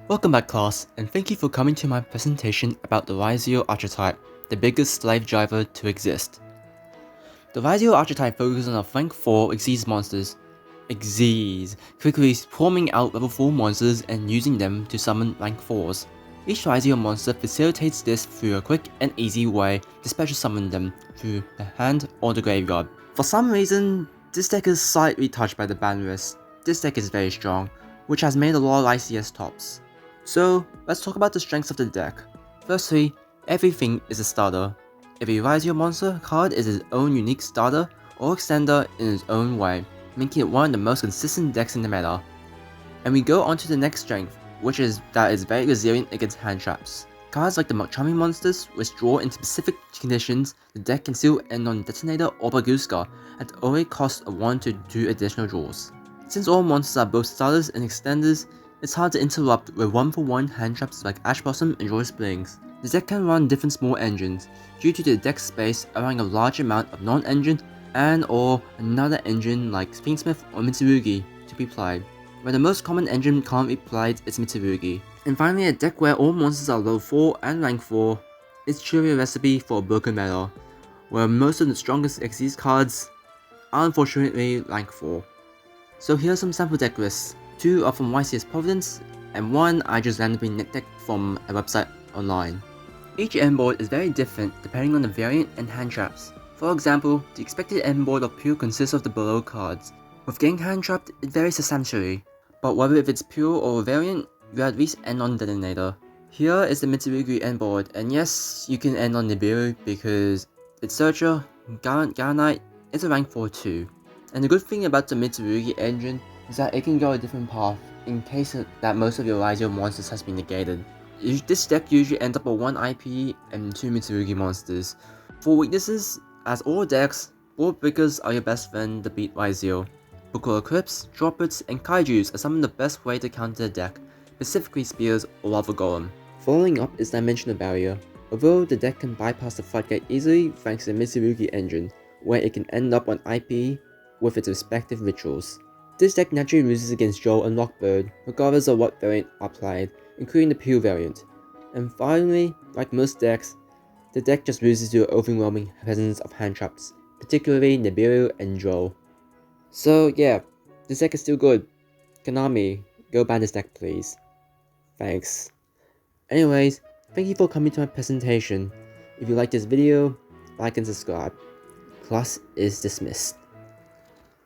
Welcome back class, and thank you for coming to my presentation about the Ryzeal archetype, the biggest slave driver to exist. The Ryzeal archetype focuses on a rank 4 Xyz monsters, quickly swarming out level 4 monsters and using them to summon rank 4s. Each Ryzeal monster facilitates this through a quick and easy way to special summon them through the hand or the graveyard. For some reason, this deck is slightly touched by the ban list. This deck is very strong, which has made a lot of ICS tops. So, let's talk about the strengths of the deck. Firstly, everything is a starter. Every Ryzeal monster card is its own unique starter or extender in its own way, making it one of the most consistent decks in the meta. And we go on to the next strength, which is that it's very resilient against hand traps. Cards like the charming monsters, which draw in specific conditions, the deck can still end on Detonator or Baguska at only cost of 1 to 2 additional draws. Since all monsters are both starters and extenders, it's hard to interrupt with 1-for-1 hand traps like Ash Blossom and Joyous Blings. The deck can run different small engines, due to the deck space allowing a large amount of non-engine and or another engine like Sphinxsmith or Mitsurugi to be played, where the most common engine currently played is Mitsurugi. And finally, a deck where all monsters are level 4 and rank 4 is truly a recipe for a broken meta, where most of the strongest Xyz cards are unfortunately rank 4. So here are some sample deck lists. 2 are from YCS Providence, and 1 I just randomly net decked from a website online. Each end board is very different depending on the variant and hand traps. For example, the expected end board of Pure consists of the below cards. With getting hand trapped, it varies substantially, but whether if it's Pure or a variant, you at least end on Detonator. Here is the Mitsurugi end board, and yes, you can end on Nibiru because its Searcher, Garanite, is a rank 4 too. And the good thing about the Mitsurugi engine is that it can go a different path in case that most of your Ryzeal monsters has been negated. This deck usually ends up with 1 IP and 2 Mitsurugi monsters. For weaknesses, as all decks, Board Breakers are your best friend to beat Ryzeal. Buckle Eclipse, Droplets, and Kaijus are some of the best way to counter the deck, specifically Spears or Lava Golem. Following up is Dimensional Barrier. Although the deck can bypass the floodgate easily thanks to the Mitsurugi engine, where it can end up on IP with its respective rituals. This deck naturally loses against Joel and Lockbird, regardless of what variant are played, including the Pure variant. And finally, like most decks, the deck just loses to an overwhelming presence of hand traps, particularly Nibiru and Joel. So yeah, this deck is still good. Konami, go ban this deck please. Thanks. Anyways, thank you for coming to my presentation. If you like this video, like and subscribe. Class is dismissed.